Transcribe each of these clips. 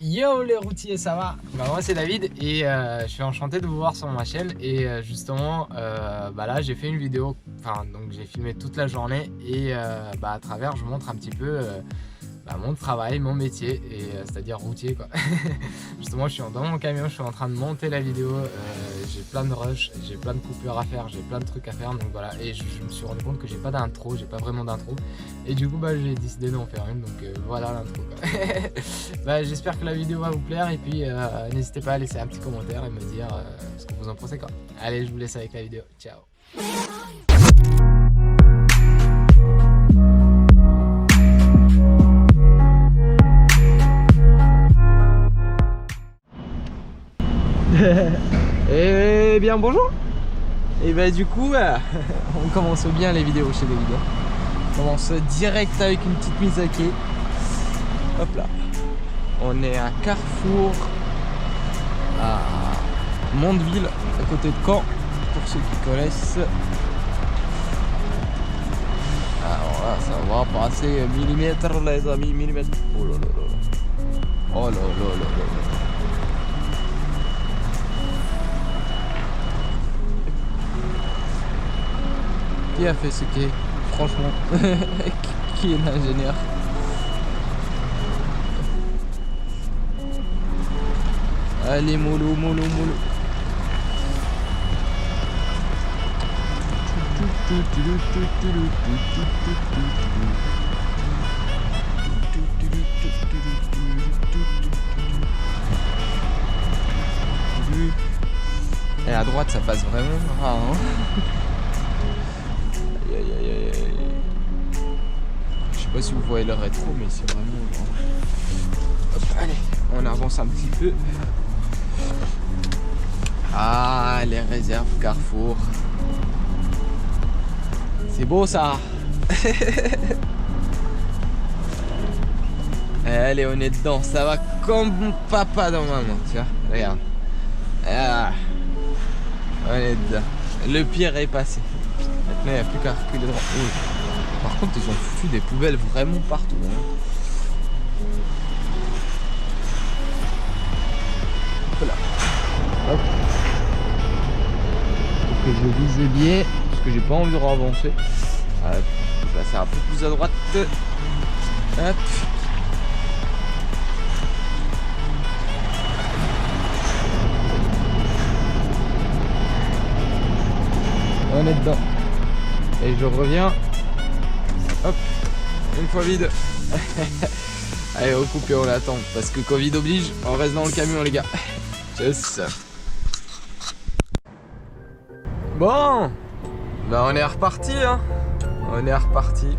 Yo les routiers, ça va? Bah moi c'est David et je suis enchanté de vous voir sur ma chaîne et justement là j'ai fait une vidéo, donc j'ai filmé toute la journée et à travers je montre un petit peu mon travail, mon métier, et c'est-à-dire routier quoi. Justement je suis dans mon camion, je suis en train de monter la vidéo, j'ai plein de rush, j'ai plein de coupures à faire, j'ai plein de trucs à faire, donc voilà. Et je me suis rendu compte que j'ai pas d'intro, j'ai pas vraiment d'intro, et du coup j'ai décidé d'en faire une, donc voilà l'intro quoi. J'espère que la vidéo va vous plaire, et puis n'hésitez pas à laisser un petit commentaire et me dire ce que vous en pensez quoi. Allez, je vous laisse avec la vidéo, ciao. Et bien bonjour. Et du coup on commence bien les vidéos chez David. On commence direct avec une petite mise à quai. Hop là. On est à Carrefour à Mondeville, à côté de Caen, pour ceux qui connaissent. Alors là ça va passer millimètre les amis, millimètre. Oh là là là. Oh là là là là. Qui a fait ce quai, franchement? Qui est l'ingénieur? Allez mollo, mollo, mollo. Et à droite ça passe vraiment rare, hein. Je sais pas si vous voyez le rétro, mais c'est vraiment grand. Hop, allez, on avance un petit peu. Ah, les réserves Carrefour. C'est beau ça. Allez, on est dedans. Ça va comme mon papa dans ma main. Tu vois, regarde. Ah, on est dedans. Le pire est passé. Maintenant, il n'y a plus qu'à reculer droit. Oh. Par contre, ils ont foutu des poubelles vraiment partout. Hein. Voilà. Hop. Faut que je vise bien, parce que j'ai pas envie de avancer. Je vais passer un peu plus à droite. Hop. On est dedans. Et je reviens. Hop. Une fois vide. Allez, on coupe et on attend. Parce que Covid oblige, on reste dans le camion les gars. Tchuss. Bon. On est reparti hein. On est reparti.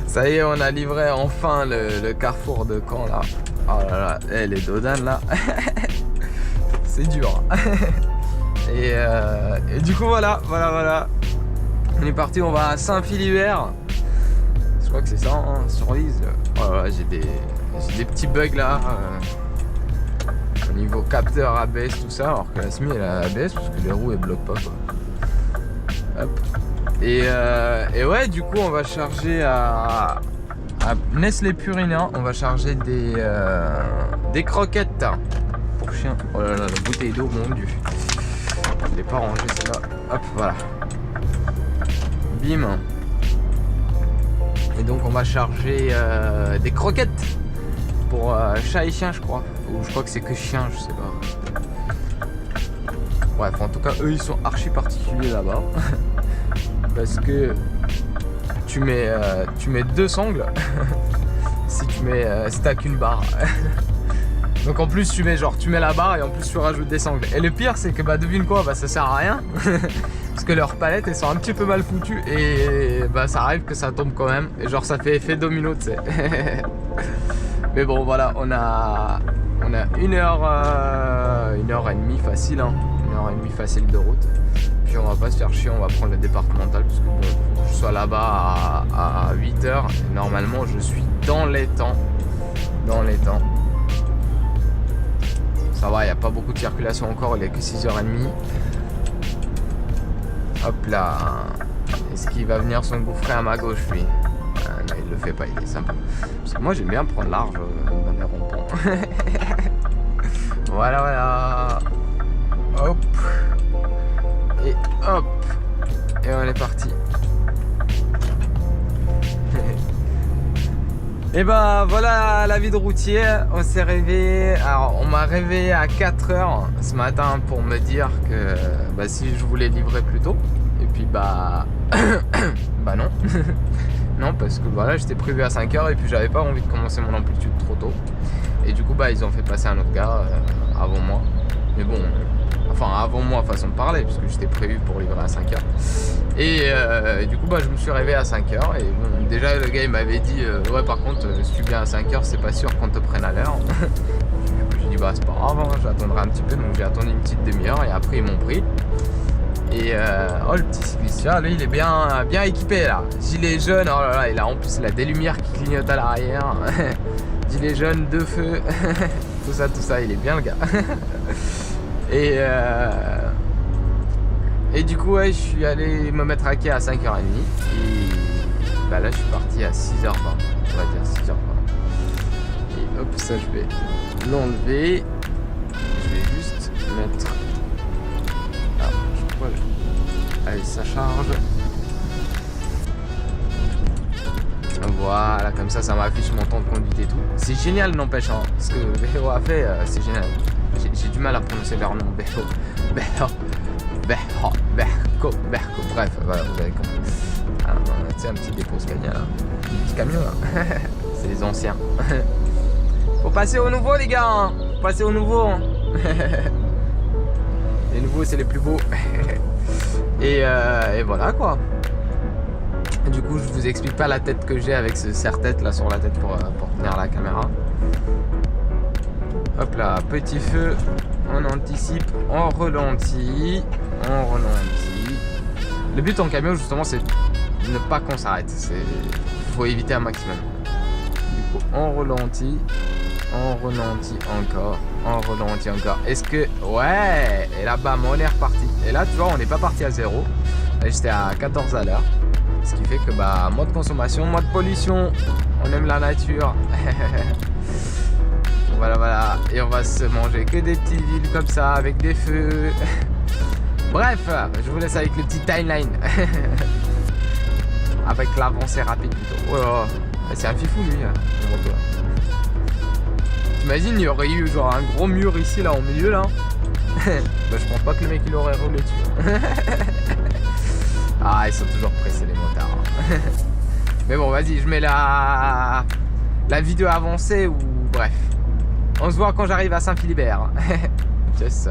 Ça y est, on a livré enfin le carrefour de Caen là. Oh là là, les dodanes là. C'est dur. Et du coup voilà. On est parti, on va à Saint-Philibert. Je crois que c'est ça, hein, sur l'île. Oh là là, j'ai des petits bugs là. Au niveau capteur ABS, tout ça. Alors que la semi elle a ABS parce que les roues elles bloquent pas quoi. Hop. Et ouais, du coup on va charger à Nesles-les-Purinains. On va charger des croquettes pour chiens. Oh là là, la bouteille d'eau, mon dieu. Je l'ai pas rangé celle-là. Hop, voilà. Bim. Et donc on va charger des croquettes pour chat et chien je crois. Ou je crois que c'est que chien, je sais pas. Bref, en tout cas eux ils sont archi particuliers là-bas. Parce que tu mets 2 sangles si t'as qu'une barre. Donc en plus tu mets la barre et en plus tu rajoutes des sangles. Et le pire c'est que devine quoi, ça sert à rien. Parce que leurs palettes elles sont un petit peu mal foutues et ça arrive que ça tombe quand même. Et genre ça fait effet domino tu sais. Mais bon voilà, on a 1 heure et demie facile hein. 1 heure et demie facile de route. Puis on va pas se faire chier, on va prendre le départemental parce que bon, faut que je sois là-bas à 8h. Et normalement je suis dans les temps. Ça va, il n'y a pas beaucoup de circulation encore, il est que 6h30. Hop là. Est-ce qu'il va venir s'engouffrer à ma gauche lui? Non, il le fait pas, il est sympa. Parce que moi j'aime bien prendre large dans les ronds-points. Voilà, voilà. Hop. Et hop. Et on est parti. Et bah voilà la vie de routier. On s'est réveillé. Alors on m'a réveillé à 4h ce matin pour me dire que bah, si je voulais livrer plus tôt. Et puis bah bah non. Non, parce que voilà, j'étais prévu à 5h et puis j'avais pas envie de commencer mon amplitude trop tôt. Et du coup bah ils ont fait passer un autre gars avant moi. Mais bon, enfin avant moi façon de parler, puisque j'étais prévu pour livrer à 5h. Et du coup bah je me suis réveillé à 5h. Et bon, déjà le gars il m'avait dit ouais par contre si tu viens à 5h c'est pas sûr qu'on te prenne à l'heure. J'ai dit bah c'est pas grave, hein, j'attendrai un petit peu. Donc j'ai attendu une petite demi-heure et après ils m'ont pris. Et oh le petit cycliste, là, lui il est bien équipé là. Gilet jaune, oh là là, il a en plus des lumières qui clignotent à l'arrière. Gilet jaune, 2 feux, tout ça, il est bien le gars. Et du coup ouais, je suis allé me mettre à quai à 5h30. Et bah là je suis parti à 6h20, on va dire 6h20. Et hop, ça je vais l'enlever. Je vais juste mettre... Allez, ça charge. Voilà, comme ça m'affiche mon temps de conduite et tout. C'est génial, n'empêche, hein. Ce que Vélo a fait, c'est génial. J'ai du mal à prononcer leur nom. Berco. Bref, voilà, vous avez compris. Tu sais, un petit dépôt Scania là. Un petit camion là. C'est les anciens. Faut passer au nouveau, les gars. Hein. Faut passer au nouveau. Hein. Les nouveaux, c'est les plus beaux. Et voilà quoi. Du coup je vous explique pas la tête que j'ai avec ce serre-tête là sur la tête pour tenir la caméra. Hop là, petit feu, on anticipe, on ralentit. Le but en camion justement c'est de ne pas qu'on s'arrête. Faut éviter un maximum. Du coup on ralentit encore. Est-ce que... Ouais. Et là bam, on est reparti. Et là tu vois on n'est pas parti à 0. Là j'étais à 14 à l'heure. Ce qui fait que bah moins de consommation, moins de pollution. On aime la nature. Voilà. Et on va se manger que des petites villes comme ça avec des feux. Bref, je vous laisse avec le petit timeline. Avec l'avancée rapide plutôt. Oh, c'est un fifou lui. T'imagines, il y aurait eu genre un gros mur ici là au milieu là. Bah, je pense pas que le mec il aurait roulé dessus. Ah, ils sont toujours pressés les motards. Mais bon, vas-y, je mets la vidéo avancée ou bref. On se voit quand j'arrive à Saint-Philibert. Yes.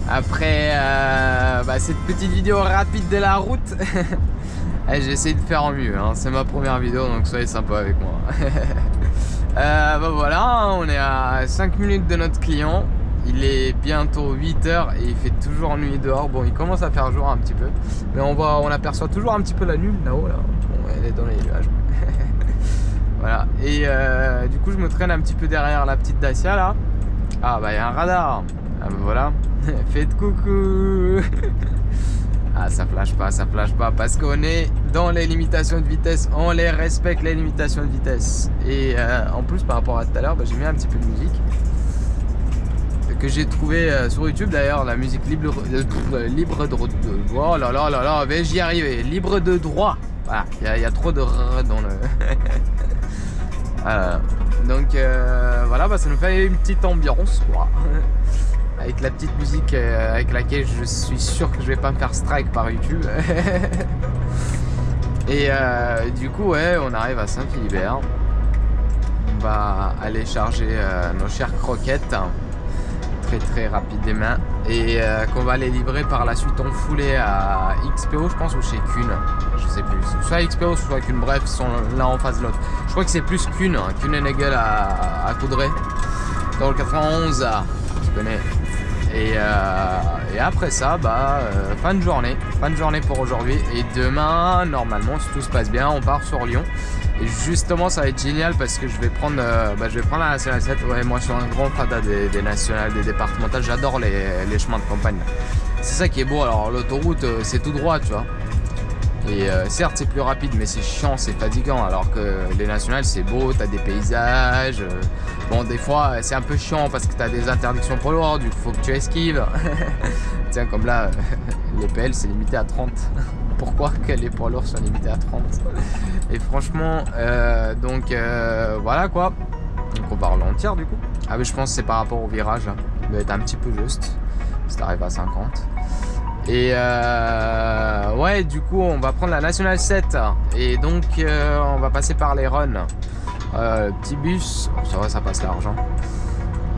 Après cette petite vidéo rapide de la route, j'ai essayé de faire en mieux, hein. C'est ma première vidéo, donc soyez sympa avec moi. Voilà, on est à 5 minutes de notre client. Il est bientôt 8 h et il fait toujours nuit dehors. Bon, il commence à faire jour un petit peu, mais on aperçoit toujours un petit peu la lune là-haut. Là. Bon, elle est dans les nuages. Voilà, et du coup je me traîne un petit peu derrière la petite Dacia là. Ah bah il y a un radar. Ah bah voilà. Faites coucou. Ah ça flash pas parce qu'on est dans les limitations de vitesse. On les respecte, les limitations de vitesse. Et en plus par rapport à tout à l'heure, j'ai mis un petit peu de musique que j'ai trouvé sur YouTube d'ailleurs, la musique libre de oh là là là là, j'y arrivais, libre de droit. Voilà, il y a trop de dans le donc voilà, ça nous fait une petite ambiance quoi. Avec la petite musique avec laquelle je suis sûr que je vais pas me faire strike par YouTube. Et du coup ouais, on arrive à Saint-Philibert. On va aller charger nos chères croquettes très rapidement et qu'on va les livrer par la suite en foulée à XPO je pense, ou chez Kuhn, je sais plus, soit XPO soit Kuhn, bref ils sont l'un en face de l'autre. Je crois que c'est plus Kuhn, Kuhn+Nagel à Coudray dans le 91, tu connais. Et après ça fin de journée pour aujourd'hui, et demain normalement si tout se passe bien on part sur Lyon. Et justement ça va être génial parce que je vais prendre la nationale 7. Ouais, moi je suis un grand fada des nationales, des départementales, j'adore les chemins de campagne. C'est ça qui est beau. Alors l'autoroute c'est tout droit tu vois, et certes c'est plus rapide mais c'est chiant, c'est fatigant, alors que les nationales c'est beau, t'as des paysages. Bon des fois c'est un peu chiant parce que t'as des interdictions pour lourds, du coup faut que tu esquives. Tiens comme là les PL c'est limité à 30. Pourquoi que les poids lourds sont limités à 30? Et franchement voilà quoi. Donc on va ralentir du coup. Ah mais je pense que c'est par rapport au virage là. Il doit être un petit peu juste si t'arrives à 50. Et ouais du coup on va prendre la nationale 7. Et donc on va passer par les runs. Petit bus, ça va, ça passe l'argent.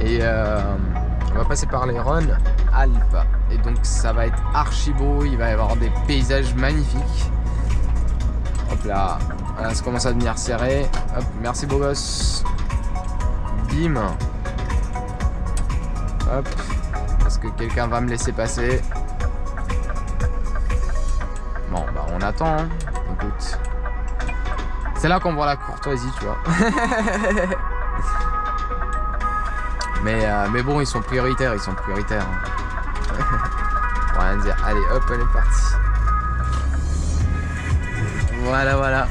Et on va passer par les runs Alpes. Et donc ça va être archi beau, il va y avoir des paysages magnifiques. Hop là, ça commence à devenir serré. Hop, merci beau gosse. Bim. Hop. Est-ce que quelqu'un va me laisser passer? Bon bah on attend hein. Écoute, c'est là qu'on voit la courtoisie tu vois. Mais bon ils sont prioritaires hein. Rien à dire. Allez hop, on est parti. Voilà.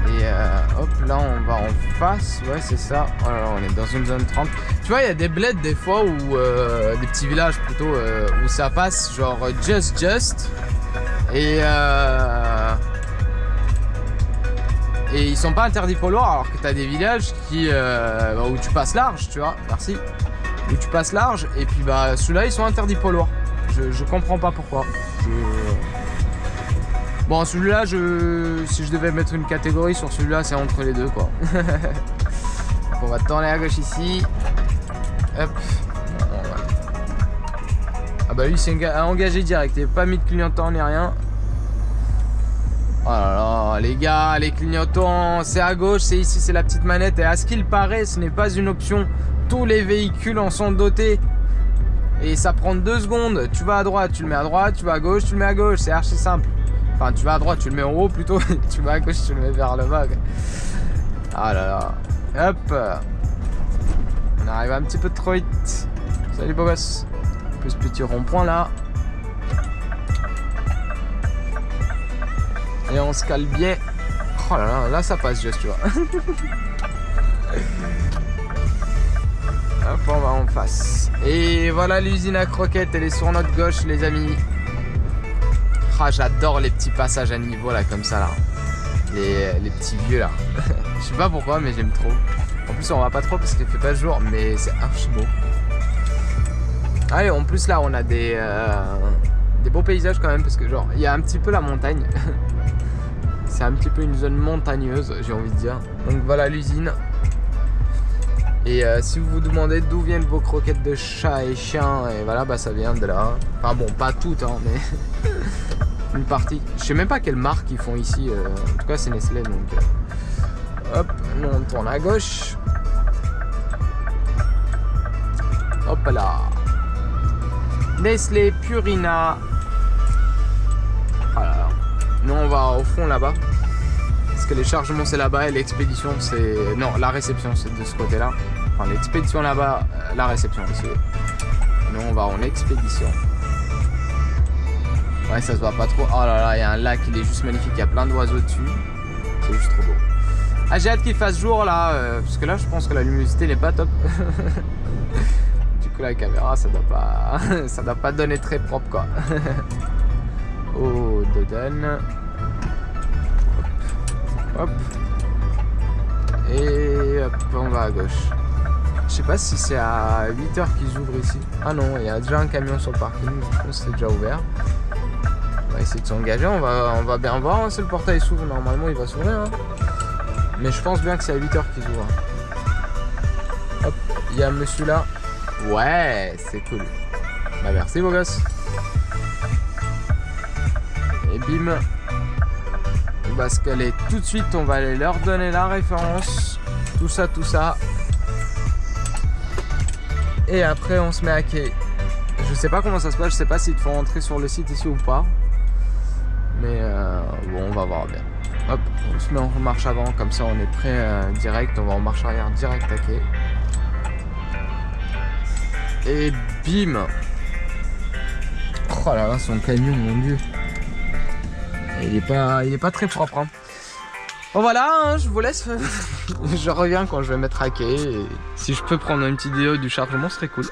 Et hop là on va en face. Ouais c'est ça. Oh là là, on est dans une zone 30. Tu vois il y a des bleds des fois où des petits villages plutôt où ça passe genre just et ils sont pas interdits poids lourds, alors que t'as des villages qui où tu passes large, tu vois, merci, où tu passes large, et puis ceux-là ils sont interdits poids lourds. Je comprends pas pourquoi. Bon celui-là si je devais mettre une catégorie sur celui-là c'est entre les deux quoi. On va tourner à gauche ici. Hop. Ah bah lui c'est engagé direct, il n'est pas mis de clignotant ni rien. Oh là là, les gars, les clignotants, c'est à gauche, c'est ici, c'est la petite manette. Et à ce qu'il paraît, ce n'est pas une option. Tous les véhicules en sont dotés. Et ça prend 2 secondes. Tu vas à droite, tu le mets à droite. Tu vas à gauche, tu le mets à gauche. C'est archi simple. Enfin, tu vas à droite, tu le mets en haut plutôt. Tu vas à gauche, tu le mets vers le bas. Ah là là. Hop. On arrive un petit peu trop vite. Salut beau gosse. Plus petit rond-point là. Et on se cale bien. Oh là là, là ça passe juste, tu vois. Hop, on va en face. Et voilà l'usine à croquettes, elle est sur notre gauche, les amis. Ah, j'adore les petits passages à niveau là, comme ça là. Les petits vieux là. Je sais pas pourquoi, mais j'aime trop. En plus, on va pas trop parce qu'il fait pas jour, mais c'est archi beau. Allez, en plus là, on a des beaux paysages quand même, parce que genre, il y a un petit peu la montagne. C'est un petit peu une zone montagneuse, j'ai envie de dire. Donc voilà l'usine. Et si vous vous demandez d'où viennent vos croquettes de chat et chien, et voilà, bah ça vient de là. Enfin bon, pas toutes, hein, mais une partie. Je sais même pas quelle marque ils font ici. En tout cas, c'est Nestlé. Donc, hop, nous on tourne à gauche. Hop là. Nestlé Purina. Voilà. Nous on va au fond là-bas. Parce que les chargements c'est là-bas et l'expédition c'est... Non, la réception c'est de ce côté-là. Enfin l'expédition là-bas, la réception ici. Nous on va en expédition. Ouais, ça se voit pas trop. Oh là là, il y a un lac, il est juste magnifique. Il y a plein d'oiseaux dessus. C'est juste trop beau. Ah, j'ai hâte qu'il fasse jour là. Parce que là je pense que la luminosité n'est pas top. Du coup la caméra ça doit pas donner très propre quoi. Oh, Doden. Hop. Et hop, on va à gauche. Je sais pas si c'est à 8h qu'ils ouvrent ici. Ah non, il y a déjà un camion sur le parking. Je pense que c'est déjà ouvert. On va essayer de s'engager. On va bien voir hein, si le portail s'ouvre. Normalement, il va s'ouvrir. Hein. Mais je pense bien que c'est à 8h qu'ils ouvrent. Hop, il y a un monsieur là. Ouais, c'est cool. Bah merci, beau gosse. Et bim. On va se caler tout de suite. On va aller leur donner la référence. Tout ça, tout ça. Et après, on se met à quai. Je sais pas comment ça se passe. Je sais pas s'il faut rentrer sur le site ici ou pas. Mais bon, on va voir bien. Hop, on se met en marche avant. Comme ça, on est prêt direct. On va en marche arrière direct à quai. Et bim. Oh là là, son camion, mon dieu. Il est pas très propre. Hein. Bon voilà, hein, je vous laisse. Je reviens quand je vais mettre à quai. Et si je peux prendre une petite vidéo du chargement, ce serait cool.